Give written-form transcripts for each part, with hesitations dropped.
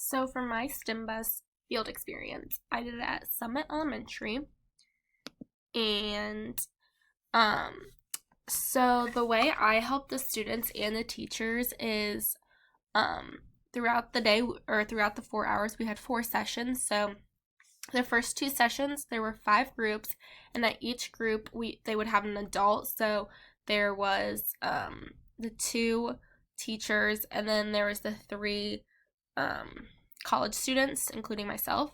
So for my STEM bus field experience, I did it at Summit Elementary. And um so the way I help the students and the teachers is throughout the day or throughout the 4 hours we had 4 sessions. So the first 2 sessions there were 5 groups, and at each group they would have an adult. So there was the 2 teachers, and then there was the 3 college students, including myself.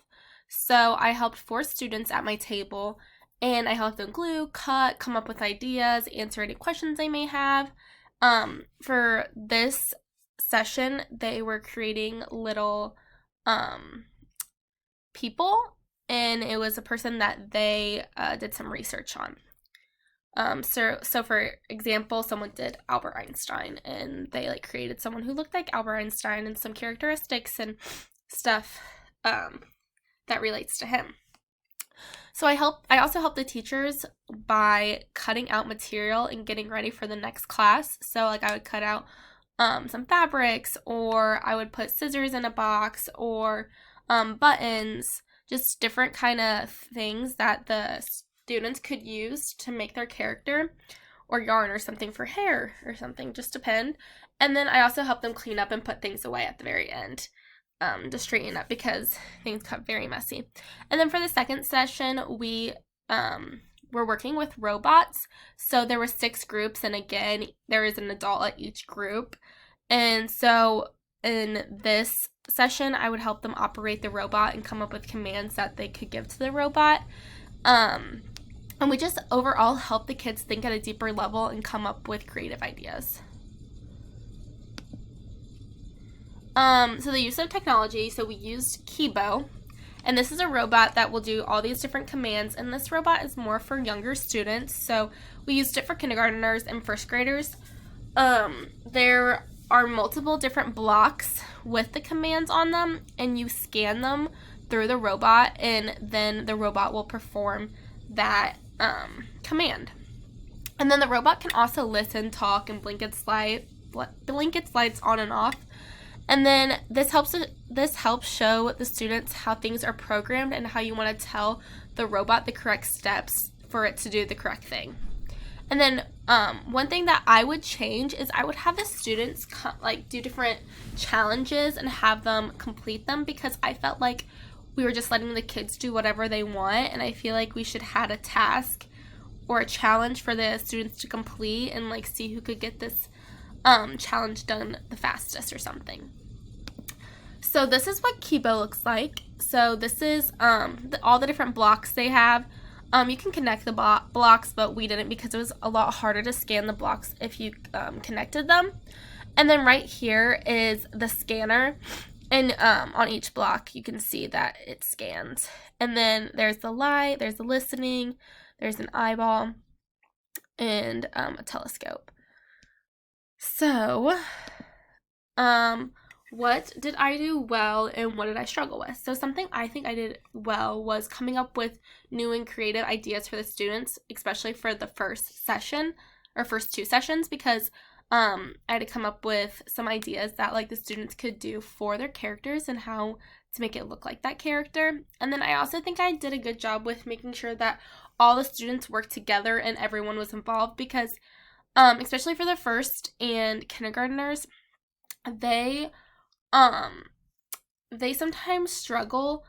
So I helped 4 students at my table, and I helped them glue, cut, come up with ideas, answer any questions they may have. For this session, they were creating little people, and it was a person that they did some research on. So for example, someone did Albert Einstein, and they created someone who looked like Albert Einstein and some characteristics and stuff that relates to him. So I also help the teachers by cutting out material and getting ready for the next class. So I would cut out some fabrics, or I would put scissors in a box, or buttons, just different kind of things that the students could use to make their character, or yarn or something for hair or something, just depend. And then I also help them clean up and put things away at the very end, to straighten up because things got very messy. And then for the second session, we were working with robots. So there were 6 groups, and again, there is an adult at each group. And so in this session, I would help them operate the robot and come up with commands that they could give to the robot. And we just overall help the kids think at a deeper level and come up with creative ideas. So the use of technology, so we used Kibo, and this is a robot that will do all these different commands, and this robot is more for younger students, so we used it for kindergartners and first graders. There are multiple different blocks with the commands on them, and you scan them through the robot, and then the robot will perform that command. And then the robot can also listen, talk, and blink its lights on and off. And then this helps show the students how things are programmed and how you want to tell the robot the correct steps for it to do the correct thing. And then one thing that I would change is I would have the students do different challenges and have them complete them, because I felt like we were just letting the kids do whatever they want, and I feel like we should have a task or a challenge for the students to complete and see who could get this challenge done the fastest or something. So this is what Kibo looks like. So this is all the different blocks they have. You can connect the blocks, but we didn't because it was a lot harder to scan the blocks if you connected them. And then right here is the scanner, and on each block you can see that it scans. And then there's the light, there's the listening, there's an eyeball, and a telescope. So, what did I do well and what did I struggle with? So something I think I did well was coming up with new and creative ideas for the students, especially for the first 2 sessions, because I had to come up with some ideas that the students could do for their characters and how to make it look like that character. And then I also think I did a good job with making sure that all the students worked together and everyone was involved, because especially for the first and kindergartners, they sometimes struggle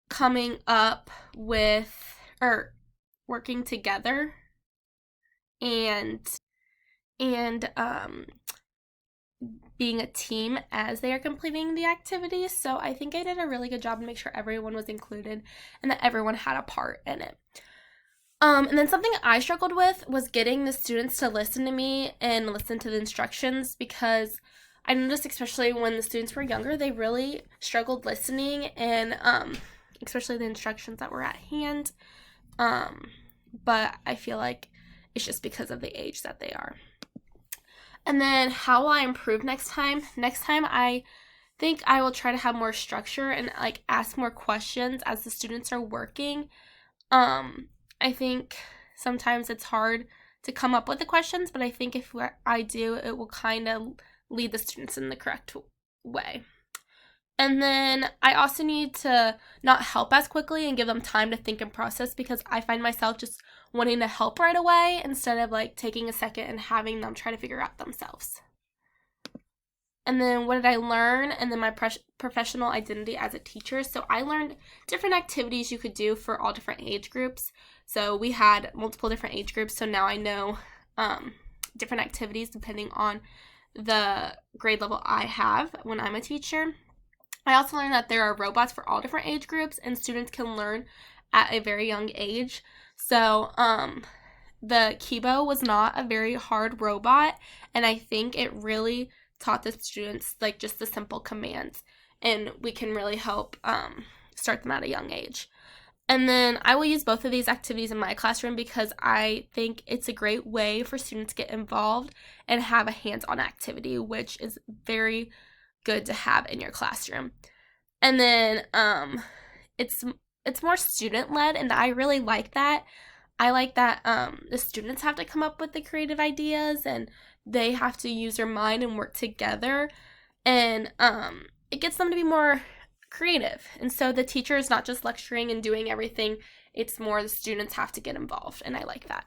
coming up with or working together and being a team as they are completing the activities. So I think I did a really good job to make sure everyone was included and that everyone had a part in it. And then something I struggled with was getting the students to listen to me and listen to the instructions, because I noticed, especially when the students were younger, they really struggled listening, and especially the instructions that were at hand. But I feel like it's just because of the age that they are. And then how will I improve next time? Next time I think I will try to have more structure and ask more questions as the students are working. I think sometimes it's hard to come up with the questions, but I think if I do, it will kind of lead the students in the correct way. And then I also need to not help as quickly and give them time to think and process, because I find myself just wanting to help right away instead of like taking a second and having them try to figure out themselves. And then what did I learn? And then my professional identity as a teacher. So I learned different activities you could do for all different age groups. So we had multiple different age groups. So now I know different activities depending on the grade level I have when I'm a teacher. I also learned that there are robots for all different age groups, and students can learn at a very young age. So the Kibo was not a very hard robot, and I think it really taught the students like just the simple commands, and we can really help start them at a young age. And then I will use both of these activities in my classroom because I think it's a great way for students to get involved and have a hands-on activity, which is very good to have in your classroom. And then it's more student-led, and I really like that. I like that the students have to come up with the creative ideas, and they have to use their mind and work together, and it gets them to be more creative. And so the teacher is not just lecturing and doing everything, it's more the students have to get involved, and I like that.